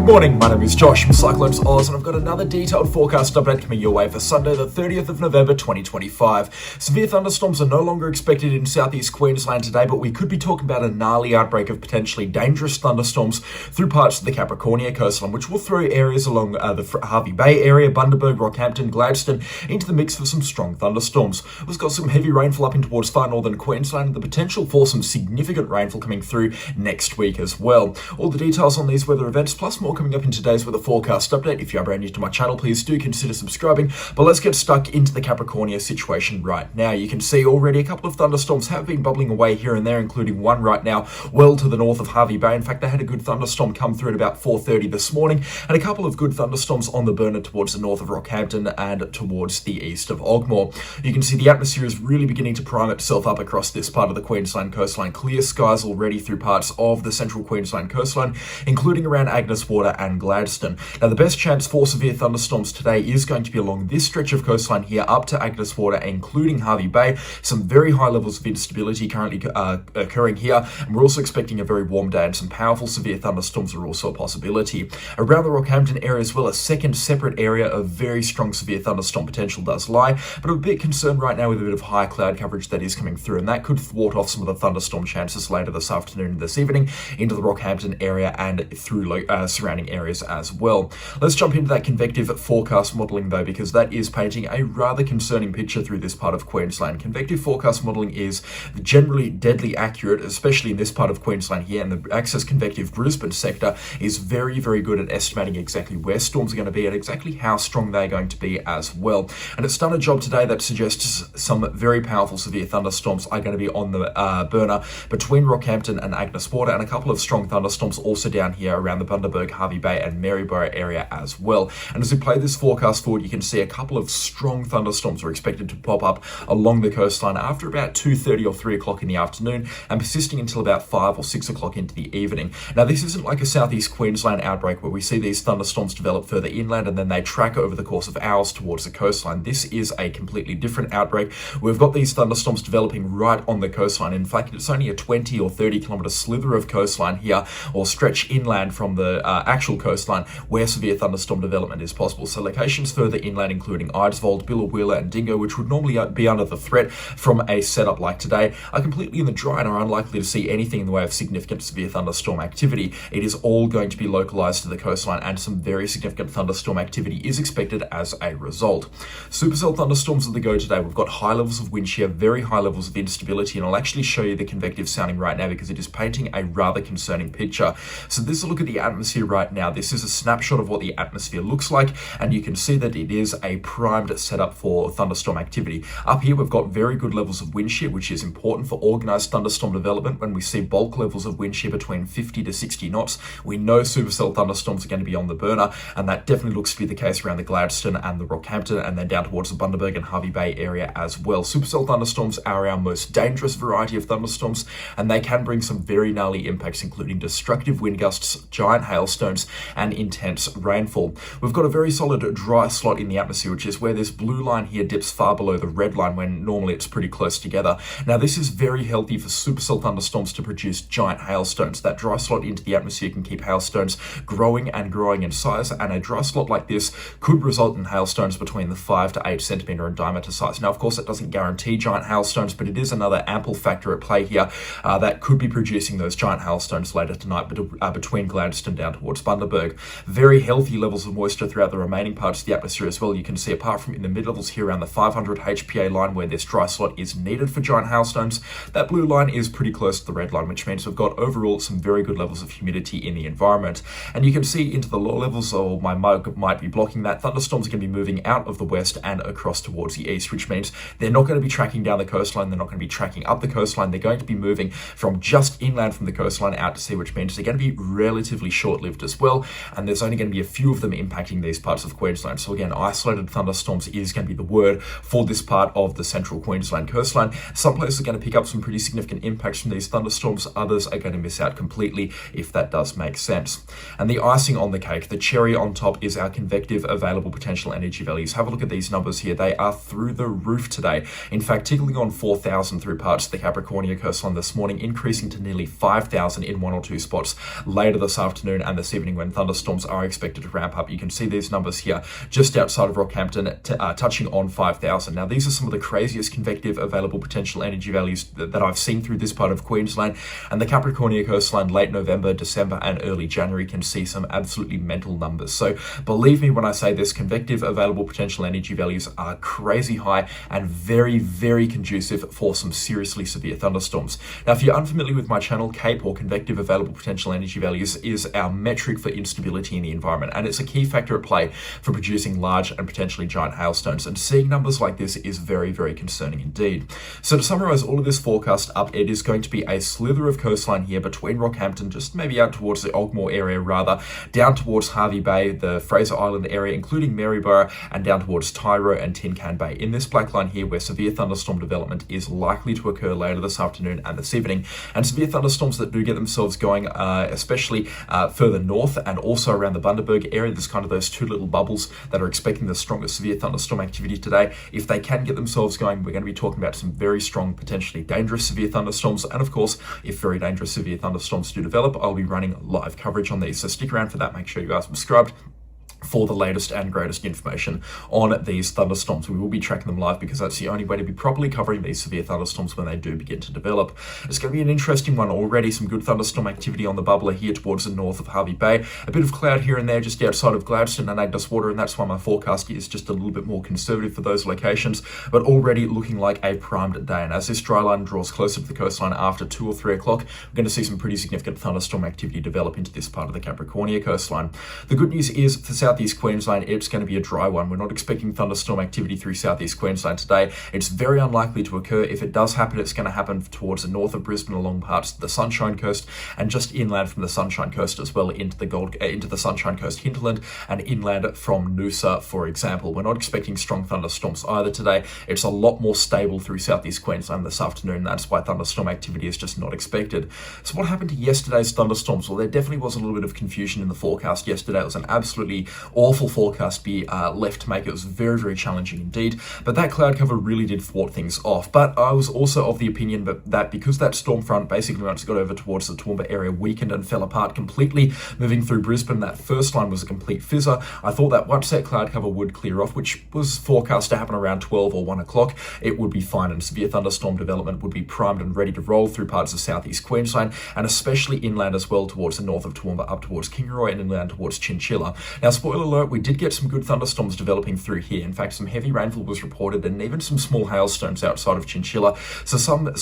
Good morning, my name is Josh from Cyclones Oz, and I've got another detailed forecast update coming your way for Sunday the 30th of November 2025. Severe thunderstorms are no longer expected in southeast Queensland today, but we could be talking about a gnarly outbreak of potentially dangerous thunderstorms through parts of the Capricornia Coastline, which will throw areas along the Hervey Bay area, Bundaberg, Rockhampton, Gladstone into the mix for some strong thunderstorms. We've got some heavy rainfall up in towards far northern Queensland, and the potential for some significant rainfall coming through next week as well. All the details on these weather events, plus more coming up in today's weather forecast update. If you are brand new to my channel, please do consider subscribing. But let's get stuck into the Capricornia situation right now. You can see already a couple of thunderstorms have been bubbling away here and there, including one right now well to the north of Hervey Bay. In fact, they had a good thunderstorm come through at about 4:30 this morning, and a couple of good thunderstorms on the burner towards the north of Rockhampton and towards the east of Ogmore. You can see the atmosphere is really beginning to prime itself up across this part of the Queensland coastline. Clear skies already through parts of the central Queensland coastline, including around Agnes Water and Gladstone. Now, the best chance for severe thunderstorms today is going to be along this stretch of coastline here up to Agnes Water, including Hervey Bay. Some very high levels of instability currently occurring here, and we're also expecting a very warm day, and some powerful severe thunderstorms are also a possibility. Around the Rockhampton area as well, a second separate area of very strong severe thunderstorm potential does lie, but I'm a bit concerned right now with a bit of high cloud coverage that is coming through, and that could thwart off some of the thunderstorm chances later this afternoon and this evening into the Rockhampton area and through surrounding areas as well. Let's jump into that convective forecast modelling though, because that is painting a rather concerning picture through this part of Queensland. Convective forecast modelling is generally deadly accurate, especially in this part of Queensland here, and the Access Convective Brisbane sector is very, very good at estimating exactly where storms are going to be and exactly how strong they're going to be as well. And it's done a job today that suggests some very powerful severe thunderstorms are going to be on the burner between Rockhampton and Agnes Water, and a couple of strong thunderstorms also down here around the Bundaberg, Hervey Bay and Maryborough area as well. And as we play this forecast forward, you can see a couple of strong thunderstorms are expected to pop up along the coastline after about 2:30 or 3 o'clock in the afternoon and persisting until about 5 or 6 o'clock into the evening. Now, this isn't like a southeast Queensland outbreak where we see these thunderstorms develop further inland and then they track over the course of hours towards the coastline. This is a completely different outbreak. We've got these thunderstorms developing right on the coastline. In fact, it's only a 20 or 30 kilometre slither of coastline here, or stretch inland from the actual coastline, where severe thunderstorm development is possible. So locations further inland, including Eidsvold, Billawheeler and Dingo, which would normally be under the threat from a setup like today, are completely in the dry and are unlikely to see anything in the way of significant severe thunderstorm activity. It is all going to be localised to the coastline, and some very significant thunderstorm activity is expected as a result. Supercell thunderstorms on the go today. We've got high levels of wind shear, very high levels of instability, and I'll actually show you the convective sounding right now because it is painting a rather concerning picture. So this is a look at the atmosphere right now. This is a snapshot of what the atmosphere looks like, and you can see that it is a primed setup for thunderstorm activity. Up here, we've got very good levels of wind shear, which is important for organised thunderstorm development. When we see bulk levels of wind shear between 50 to 60 knots, we know supercell thunderstorms are going to be on the burner, and that definitely looks to be the case around the Gladstone and the Rockhampton, and then down towards the Bundaberg and Hervey Bay area as well. Supercell thunderstorms are our most dangerous variety of thunderstorms, and they can bring some very gnarly impacts, including destructive wind gusts, giant hailstones, and intense rainfall. We've got a very solid dry slot in the atmosphere, which is where this blue line here dips far below the red line when normally it's pretty close together. Now, this is very healthy for supercell thunderstorms to produce giant hailstones. That dry slot into the atmosphere can keep hailstones growing and growing in size, and a dry slot like this could result in hailstones between the 5 to 8 centimetre in diameter size. Now, of course, it doesn't guarantee giant hailstones, but it is another ample factor at play here that could be producing those giant hailstones later tonight between Gladstone down towards Bundaberg. Very healthy levels of moisture throughout the remaining parts of the atmosphere as well. You can see, apart from in the mid-levels here around the 500 HPA line where this dry slot is needed for giant hailstones, that blue line is pretty close to the red line, which means we've got overall some very good levels of humidity in the environment. And you can see into the low levels, or my mug might be blocking that, thunderstorms are going to be moving out of the west and across towards the east, which means they're not going to be tracking down the coastline, they're not going to be tracking up the coastline, they're going to be moving from just inland from the coastline out to sea, which means they're going to be relatively short-lived as well, and there's only going to be a few of them impacting these parts of Queensland. So again, isolated thunderstorms is going to be the word for this part of the central Queensland coastline. Some places are going to pick up some pretty significant impacts from these thunderstorms, others are going to miss out completely, if that does make sense. And the icing on the cake, the cherry on top, is our convective available potential energy values. Have a look at these numbers here. They are through the roof today. In fact, tickling on 4,000 through parts of the Capricornia Coastline this morning, increasing to nearly 5,000 in one or two spots later this afternoon and this this evening when thunderstorms are expected to ramp up. You can see these numbers here just outside of Rockhampton, touching on 5,000. Now, these are some of the craziest convective available potential energy values that I've seen through this part of Queensland, and the Capricornia coastline late November, December, and early January can see some absolutely mental numbers. So believe me when I say this, convective available potential energy values are crazy high and very, very conducive for some seriously severe thunderstorms. Now, if you're unfamiliar with my channel, CAPE, or convective available potential energy values, is our metric for instability in the environment, and it's a key factor at play for producing large and potentially giant hailstones, and seeing numbers like this is very, very concerning indeed. So to summarize all of this forecast up, it is going to be a slither of coastline here between Rockhampton, just maybe out towards the Ogmore area rather, down towards Hervey Bay, the Fraser Island area, including Maryborough, and down towards Tyro and Tin Can Bay. In this black line here, where severe thunderstorm development is likely to occur later this afternoon and this evening, and severe thunderstorms that do get themselves going, especially further north and also around the Bundaberg area. There's kind of those two little bubbles that are expecting the strongest severe thunderstorm activity today. If they can get themselves going, we're going to be talking about some very strong, potentially dangerous severe thunderstorms. And of course, if very dangerous severe thunderstorms do develop, I'll be running live coverage on these. So stick around for that. Make sure you are subscribed for the latest and greatest information on these thunderstorms. We will be tracking them live because that's the only way to be properly covering these severe thunderstorms when they do begin to develop. It's going to be an interesting one already. Some good thunderstorm activity on the bubbler here towards the north of Hervey Bay. A bit of cloud here and there just outside of Gladstone and Agnes Water, and that's why my forecast is just a little bit more conservative for those locations, but already looking like a primed day. And as this dry line draws closer to the coastline after 2 or 3 o'clock, we're going to see some pretty significant thunderstorm activity develop into this part of the Capricornia coastline. The good news is for Southeast Queensland, it's going to be a dry one. We're not expecting thunderstorm activity through Southeast Queensland today. It's very unlikely to occur. If it does happen, it's going to happen towards the north of Brisbane, along parts of the Sunshine Coast, and just inland from the Sunshine Coast as well into the Sunshine Coast hinterland and inland from Noosa, for example. We're not expecting strong thunderstorms either today. It's a lot more stable through Southeast Queensland this afternoon. That's why thunderstorm activity is just not expected. So what happened to yesterday's thunderstorms? Well, there definitely was a little bit of confusion in the forecast yesterday. It was an absolutely awful forecast to be left to make. It was very, very challenging indeed, but that cloud cover really did thwart things off. But I was also of the opinion that because that storm front basically once it got over towards the Toowoomba area weakened and fell apart completely, moving through Brisbane, that first line was a complete fizzer. I thought that once that cloud cover would clear off, which was forecast to happen around 12 or 1 o'clock, it would be fine and severe thunderstorm development would be primed and ready to roll through parts of southeast Queensland, and especially inland as well towards the north of Toowoomba up towards Kingaroy and inland towards Chinchilla. Now, spoiler alert, we did get some good thunderstorms developing through here. In fact, some heavy rainfall was reported and even some small hailstones outside of Chinchilla. So some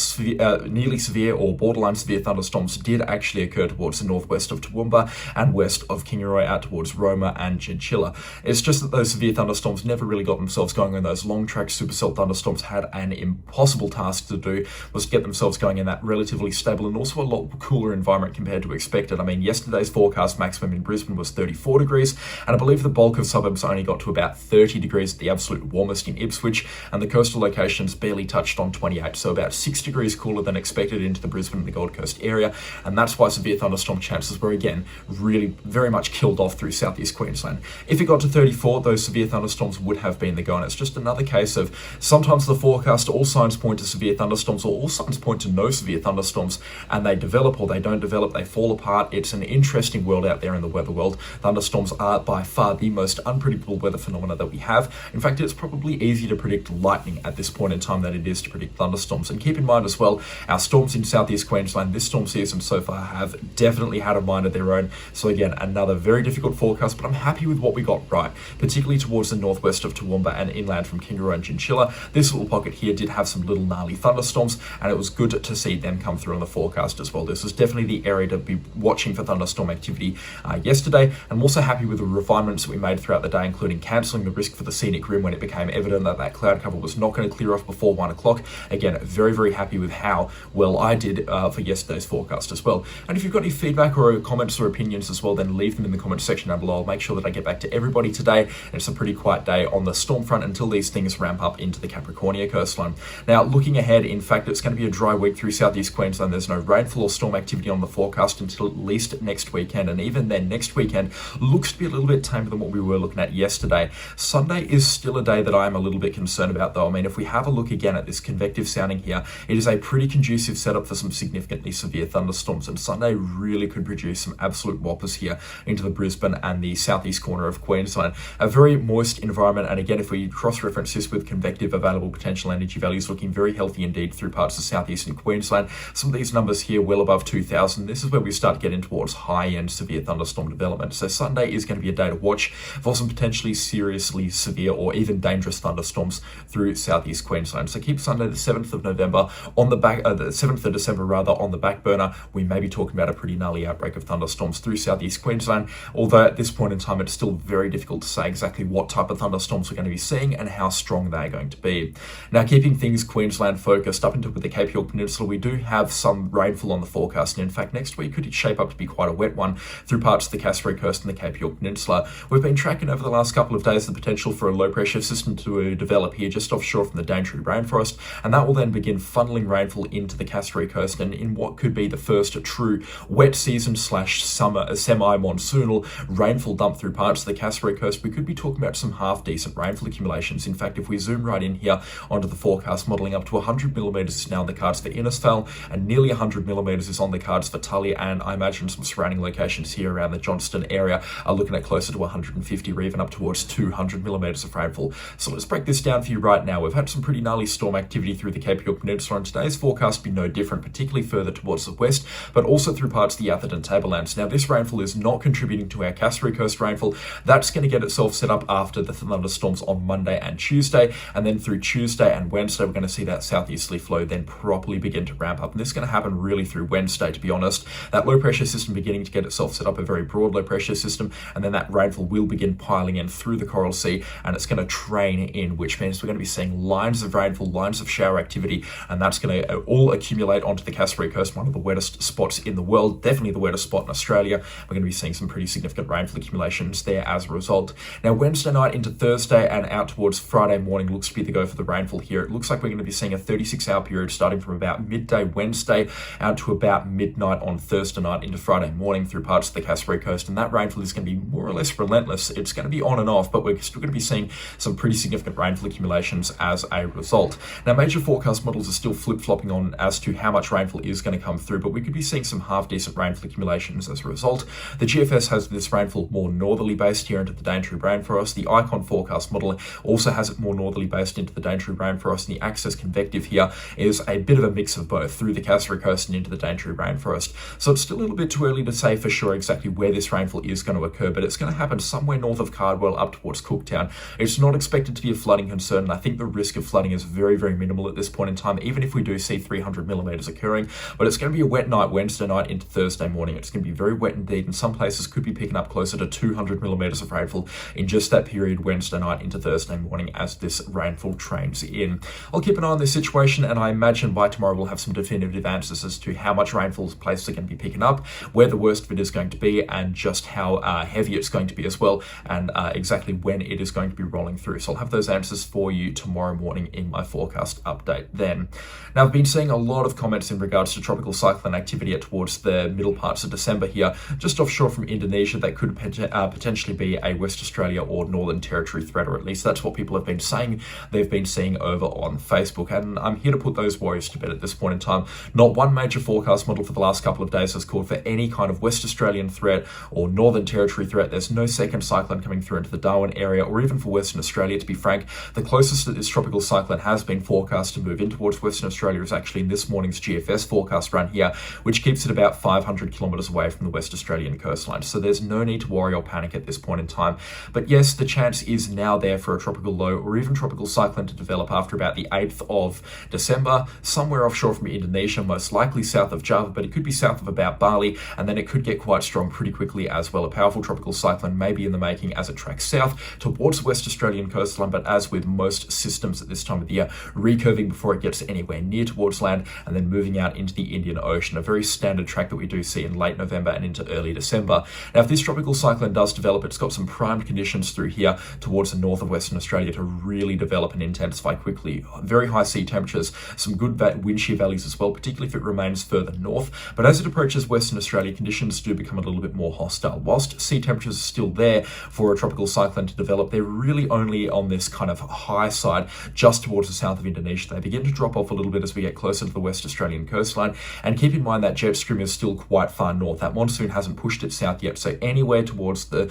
nearly severe or borderline severe thunderstorms did actually occur towards the northwest of Toowoomba and west of Kingaroy out towards Roma and Chinchilla. It's just that those severe thunderstorms never really got themselves going, and those long track supercell thunderstorms had an impossible task to do, was to get themselves going in that relatively stable and also a lot cooler environment compared to expected. I mean, yesterday's forecast maximum in Brisbane was 34 degrees, and I believe the bulk of suburbs only got to about 30 degrees at the absolute warmest in Ipswich, and the coastal locations barely touched on 28, so about 6 degrees cooler than expected into the Brisbane and the Gold Coast area, and that's why severe thunderstorm chances were again really very much killed off through southeast Queensland. If it got to 34, those severe thunderstorms would have been the go, and it's just another case of sometimes the forecast, all signs point to severe thunderstorms, or all signs point to no severe thunderstorms, and they develop or they don't develop, they fall apart. It's an interesting world out there in the weather world. Thunderstorms are by far the most unpredictable weather phenomena that we have. In fact, it's probably easier to predict lightning at this point in time than it is to predict thunderstorms. And keep in mind as well, our storms in southeast Queensland this storm season so far have definitely had a mind of their own. So again, another very difficult forecast, but I'm happy with what we got right, particularly towards the northwest of Toowoomba and inland from Kingaroy and Chinchilla. This little pocket here did have some little gnarly thunderstorms, and it was good to see them come through on the forecast as well. This was definitely the area to be watching for thunderstorm activity yesterday, and I'm also happy with the refinements that we made throughout the day, including cancelling the risk for the scenic rim when it became evident that that cloud cover was not going to clear off before 1 o'clock. Again, very, very happy with how well I did for yesterday's forecast as well. And if you've got any feedback or comments or opinions as well, then leave them in the comment section down below. I'll make sure that I get back to everybody today. It's a pretty quiet day on the storm front until these things ramp up into the Capricornia coastline. Now, looking ahead, in fact, it's going to be a dry week through southeast Queensland. There's no rainfall or storm activity on the forecast until at least next weekend, and even then, next weekend looks to be a little bit bit tamer than what we were looking at yesterday. Sunday is still a day that I'm a little bit concerned about, though. I mean, if we have a look again at this convective sounding here, it is a pretty conducive setup for some significantly severe thunderstorms, and Sunday really could produce some absolute whoppers here into the Brisbane and the southeast corner of Queensland. A very moist environment, and again, if we cross-reference this with convective available potential energy values, looking very healthy indeed through parts of southeastern Queensland. Some of these numbers here well above 2,000. This is where we start getting towards high-end severe thunderstorm development. So Sunday is going to be a day to watch for some potentially seriously severe or even dangerous thunderstorms through southeast Queensland. So keep Sunday the 7th of November on the back, the 7th of December rather, on the back burner. We may be talking about a pretty gnarly outbreak of thunderstorms through southeast Queensland, although at this point in time it's still very difficult to say exactly what type of thunderstorms we're going to be seeing and how strong they're going to be. Now, keeping things Queensland focused up into the Cape York Peninsula, we do have some rainfall on the forecast, and in fact next week could shape up to be quite a wet one through parts of the Capricornia Coast and the Cape York Peninsula. We've been tracking over the last couple of days the potential for a low pressure system to develop here just offshore from the Daintree rainforest, and that will then begin funneling rainfall into the Capricornia Coast, and in what could be the first true wet season slash summer semi-monsoonal rainfall dump through parts of the Capricornia Coast, we could be talking about some half decent rainfall accumulations. In fact, if we zoom right in here onto the forecast, modelling up to 100 millimetres is now on the cards for Innisfail, and nearly 100 millimetres is on the cards for Tully, and I imagine some surrounding locations here around the Johnston area are looking at closer to 150 or even up towards 200 millimetres of rainfall. So let's break this down for you right now. We've had some pretty gnarly storm activity through the Cape York Peninsula, and today's forecast will be no different, particularly further towards the west, but also through parts of the Atherton Tablelands. Now, this rainfall is not contributing to our Capricornia Coast rainfall. That's going to get itself set up after the thunderstorms on Monday and Tuesday, and then through Tuesday and Wednesday, we're going to see that southeasterly flow then properly begin to ramp up. And this is going to happen really through Wednesday, to be honest. That low pressure system beginning to get itself set up, a very broad low pressure system, and then that rainfall will begin piling in through the Coral Sea, and it's going to train in, which means we're going to be seeing lines of rainfall, lines of shower activity, and that's going to all accumulate onto the Capricornia Coast, one of the wettest spots in the world, definitely the wettest spot in Australia. We're going to be seeing some pretty significant rainfall accumulations there as a result. Now, Wednesday night into Thursday and out towards Friday morning looks to be the go for the rainfall here. It looks like we're going to be seeing a 36-hour period starting from about midday Wednesday out to about midnight on Thursday night into Friday morning through parts of the Capricornia Coast, and that rainfall is going to be more or less relentless. It's going to be on and off, but we're still going to be seeing some pretty significant rainfall accumulations as a result. Now, major forecast models are still flip-flopping on as to how much rainfall is going to come through, but we could be seeing some half-decent rainfall accumulations as a result. The GFS has this rainfall more northerly based here into the Daintree rainforest. The Icon forecast model also has it more northerly based into the Daintree rainforest, and the Access convective here is a bit of a mix of both through the Capricornia Coast and into the Daintree rainforest. So it's still a little bit too early to say for sure exactly where this rainfall is going to occur, but it's going to happen somewhere north of Cardwell up towards Cooktown. It's not expected to be a flooding concern, and I think the risk of flooding is very, very minimal at this point in time, even if we do see 300 millimetres occurring. But it's going to be a wet night Wednesday night into Thursday morning. It's going to be very wet indeed, and some places could be picking up closer to 200 millimetres of rainfall in just that period Wednesday night into Thursday morning as this rainfall trains in. I'll keep an eye on this situation, and I imagine by tomorrow we'll have some definitive answers as to how much rainfall places are going to be picking up, where the worst of it is going to be, and just how heavy it's going to be as well, and exactly when it is going to be rolling through. So I'll have those answers for you tomorrow morning in my forecast update then. Now, I've been seeing a lot of comments in regards to tropical cyclone activity towards the middle parts of December here, just offshore from Indonesia, that could potentially be a West Australia or Northern Territory threat, or at least that's what people have been saying they've been seeing over on Facebook. And I'm here to put those worries to bed at this point in time. Not one major forecast model for the last couple of days has called for any kind of West Australian threat or Northern Territory threat. There's no second cyclone coming through into the Darwin area or even for Western Australia, to be frank. The closest that this tropical cyclone has been forecast to move in towards Western Australia is actually in this morning's GFS forecast run here, which keeps it about 500 kilometres away from the West Australian coastline. So there's no need to worry or panic at this point in time. But yes, the chance is now there for a tropical low or even tropical cyclone to develop after about the 8th of December, somewhere offshore from Indonesia, most likely south of Java, but it could be south of about Bali, and then it could get quite strong pretty quickly as well. A powerful tropical cyclone may be in the making as it tracks south towards the West Australian coastline, but as with most systems at this time of the year, recurving before it gets anywhere near towards land and then moving out into the Indian Ocean, a very standard track that we do see in late November and into early December. Now, if this tropical cyclone does develop, it's got some primed conditions through here towards the north of Western Australia to really develop and intensify quickly. Very high sea temperatures, some good wind shear values as well, particularly if it remains further north. But as it approaches Western Australia, conditions do become a little bit more hostile. Whilst sea temperatures are still there for a tropical cyclone to develop. They're really only on this kind of high side just towards the south of Indonesia. They begin to drop off a little bit as we get closer to the West Australian coastline. And keep in mind that jet stream is still quite far north. That monsoon hasn't pushed it south yet. So anywhere towards the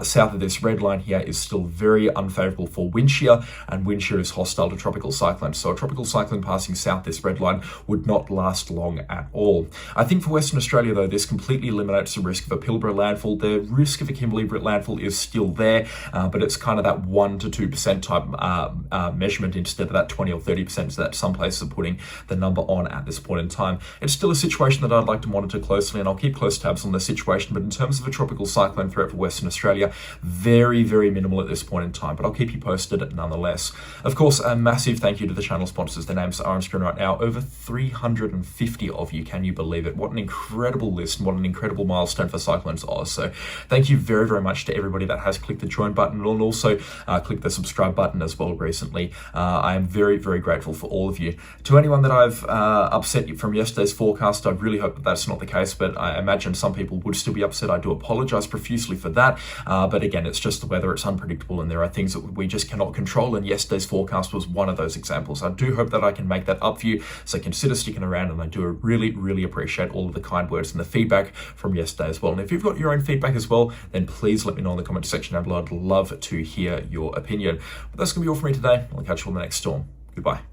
south of this red line here is still very unfavorable for wind shear, and wind shear is hostile to tropical cyclones. So a tropical cyclone passing south this red line would not last long at all. I think for Western Australia, though, this completely eliminates the risk of a Pilbara landfall. The risk of a Kimberley landfall is still there, but it's kind of that 1 to 2% type measurement instead of that 20 or 30% that some places are putting the number on at this point in time. It's still a situation that I'd like to monitor closely, and I'll keep close tabs on the situation, but in terms of a tropical cyclone threat for Western Australia, very, very minimal at this point in time, but I'll keep you posted nonetheless. Of course, a massive thank you to the channel sponsors. Their names are on screen right now. Over 350 of you. Can you believe it? What an incredible list and what an incredible milestone for Cyclones Oz. So thank you very, very much to everybody that has clicked the join button and also clicked the subscribe button as well recently. I am very, very grateful for all of you. To anyone that I've upset you from yesterday's forecast, I really hope that that's not the case, but I imagine some people would still be upset. I do apologize profusely for that. But again, it's just the weather. It's unpredictable and there are things that we just cannot control, and yesterday's forecast was one of those examples. I do hope that I can make that up for you, so consider sticking around, and I do really, really appreciate all of the kind words and the feedback from yesterday as well. And if you've got your own feedback as well, then please let me know in the comment section down below. I'd love to hear your opinion. But that's going to be all for me today. I'll catch you on the next storm. Goodbye.